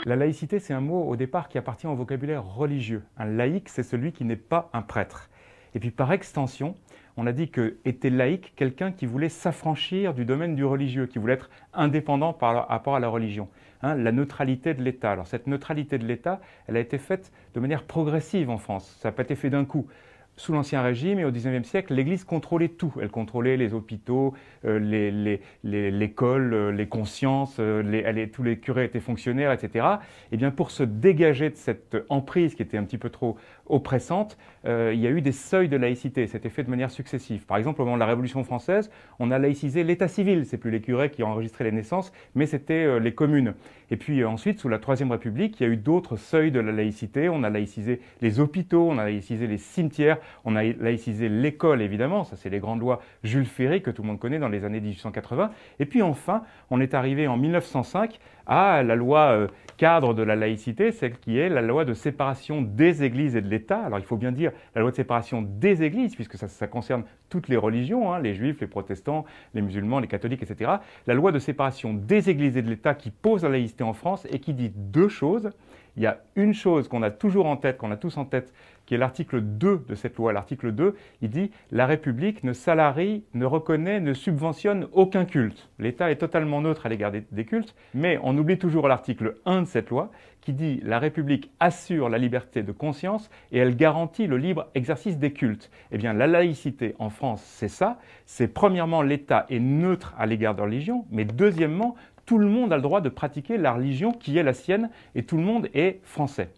La laïcité, c'est un mot au départ qui appartient au vocabulaire religieux. Un laïc, c'est celui qui n'est pas un prêtre. Et puis par extension, on a dit que était laïc quelqu'un qui voulait s'affranchir du domaine du religieux, qui voulait être indépendant par rapport à la religion. La neutralité de l'État. Alors cette neutralité de l'État, elle a été faite de manière progressive en France. Ça n'a pas été fait d'un coup. Sous l'Ancien Régime et au XIXe siècle, l'Église contrôlait tout. Elle contrôlait les hôpitaux, l'école, les consciences, tous les curés étaient fonctionnaires, etc. Et bien pour se dégager de cette emprise qui était un petit peu trop oppressante, il y a eu des seuils de laïcité. C'était fait de manière successive. Par exemple, au moment de la Révolution française, on a laïcisé l'état civil. C'est plus les curés qui ont enregistré les naissances, mais c'était les communes. Et puis ensuite, sous la Troisième République, il y a eu d'autres seuils de la laïcité. On a laïcisé les hôpitaux, on a laïcisé les cimetières, on a laïcisé l'école, évidemment. Ça, c'est les grandes lois Jules Ferry que tout le monde connaît dans les années 1880. Et puis enfin, on est arrivé en 1905 à la loi cadre de la laïcité, celle qui est la loi de séparation des églises et de l'État. Alors il faut bien dire la loi de séparation des églises, puisque ça concerne toutes les religions, les juifs, les protestants, les musulmans, les catholiques, etc. La loi de séparation des églises et de l'État qui pose la laïcité en France et qui dit deux choses. Il y a une chose qu'on a toujours en tête, qu'on a tous en tête, qui est l'article 2 de cette loi. L'article 2, il dit « La République ne salarie, ne reconnaît, ne subventionne aucun culte ». L'État est totalement neutre à l'égard des cultes, mais on oublie toujours l'article 1 de cette loi qui dit « La République assure la liberté de conscience et elle garantit le libre exercice des cultes ». Eh bien, la laïcité en France, c'est ça. C'est premièrement, l'État est neutre à l'égard de la religion, mais deuxièmement, tout le monde a le droit de pratiquer la religion qui est la sienne et tout le monde est français.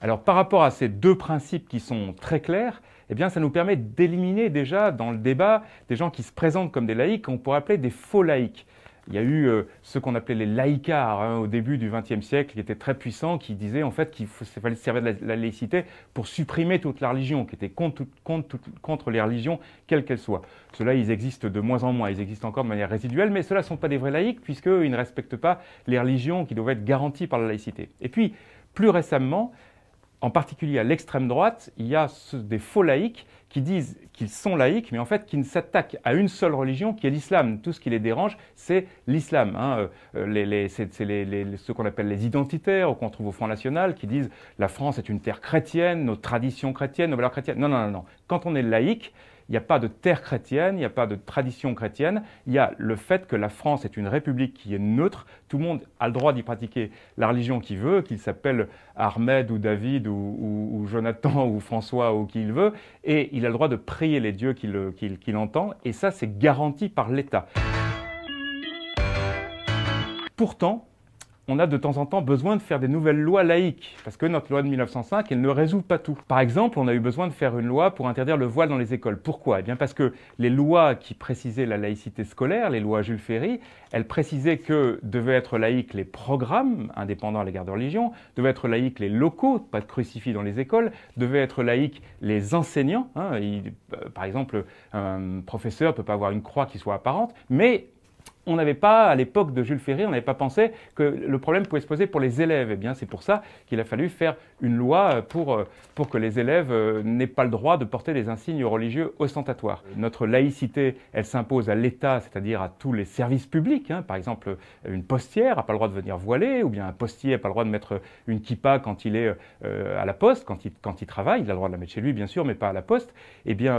Alors par rapport à ces deux principes qui sont très clairs, eh bien, ça nous permet d'éliminer déjà dans le débat des gens qui se présentent comme des laïcs, qu'on pourrait appeler des faux laïcs. Il y a eu ceux qu'on appelait les laïcards au début du XXe siècle, qui étaient très puissants, qui disaient en fait qu'il fallait se servir de la laïcité pour supprimer toute la religion, qui étaient contre les religions, quelles qu'elles soient. Ceux-là, ils existent de moins en moins, ils existent encore de manière résiduelle, mais ceux-là ne sont pas des vrais laïcs, puisqu'ils ne respectent pas les religions qui doivent être garanties par la laïcité. Et puis, plus récemment, en particulier à l'extrême droite, il y a des faux laïcs qui disent qu'ils sont laïcs, mais en fait qui ne s'attaquent à une seule religion qui est l'islam. Tout ce qui les dérange, c'est l'islam. C'est ceux qu'on appelle les identitaires, ou qu'on trouve au Front National, qui disent « la France est une terre chrétienne, nos traditions chrétiennes, nos valeurs chrétiennes ». Non, non, non, non. Quand on est laïque, il n'y a pas de terre chrétienne, il n'y a pas de tradition chrétienne, il y a le fait que la France est une république qui est neutre, tout le monde a le droit d'y pratiquer la religion qu'il veut, qu'il s'appelle Ahmed ou David ou Jonathan ou François ou qui il veut, et il a le droit de prier les dieux qu'il entend, et ça c'est garanti par l'État. Pourtant, on a de temps en temps besoin de faire des nouvelles lois laïques, parce que notre loi de 1905, elle ne résout pas tout. Par exemple, on a eu besoin de faire une loi pour interdire le voile dans les écoles. Pourquoi? Eh bien parce que les lois qui précisaient la laïcité scolaire, les lois Jules Ferry, elles précisaient que devaient être laïques les programmes indépendants à l'égard de religion, devaient être laïques les locaux, pas de crucifix dans les écoles, devaient être laïques les enseignants. Par exemple, un professeur ne peut pas avoir une croix qui soit apparente, mais on n'avait pas, à l'époque de Jules Ferry, on n'avait pas pensé que le problème pouvait se poser pour les élèves. Eh bien, c'est pour ça qu'il a fallu faire une loi pour que les élèves n'aient pas le droit de porter des insignes religieux ostentatoires. Notre laïcité, elle s'impose à l'État, c'est-à-dire à tous les services publics. Par exemple, une postière n'a pas le droit de venir voiler, ou bien un postier n'a pas le droit de mettre une kippa quand il est à la poste, quand il travaille. Il a le droit de la mettre chez lui, bien sûr, mais pas à la poste. Eh bien,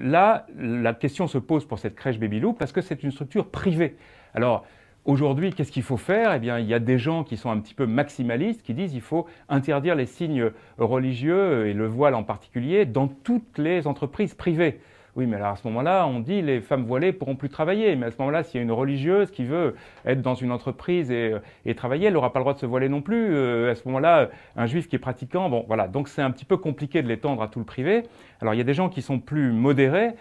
là, la question se pose pour cette crèche Baby-Loup parce que c'est une structure privée. Alors, aujourd'hui, qu'est-ce qu'il faut faire? Eh bien, il y a des gens qui sont un petit peu maximalistes, qui disent qu'il faut interdire les signes religieux, et le voile en particulier, dans toutes les entreprises privées. Oui, mais alors à ce moment-là, on dit les femmes voilées pourront plus travailler. Mais à ce moment-là, s'il y a une religieuse qui veut être dans une entreprise et travailler, elle n'aura pas le droit de se voiler non plus. À ce moment-là, un juif qui est pratiquant, bon voilà. Donc c'est un petit peu compliqué de l'étendre à tout le privé. Alors il y a des gens qui sont plus modérés.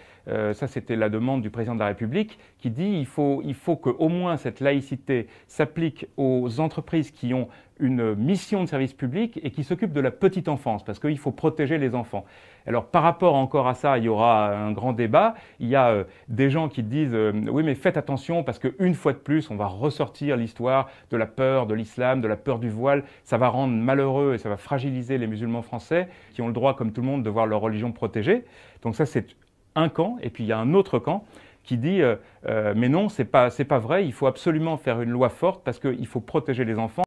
Ça, c'était la demande du président de la République qui dit il faut qu'au moins cette laïcité s'applique aux entreprises qui ont une mission de service public et qui s'occupent de la petite enfance, parce qu'il faut protéger les enfants. Alors par rapport encore à ça, il y aura un grand débat. Il y a des gens qui disent oui, mais faites attention parce qu'une fois de plus, on va ressortir l'histoire de la peur de l'islam, de la peur du voile. Ça va rendre malheureux et ça va fragiliser les musulmans français qui ont le droit, comme tout le monde, de voir leur religion protégée. Donc ça, c'est un camp. Et puis il y a un autre camp qui dit mais non, c'est pas vrai, il faut absolument faire une loi forte parce qu'il faut protéger les enfants.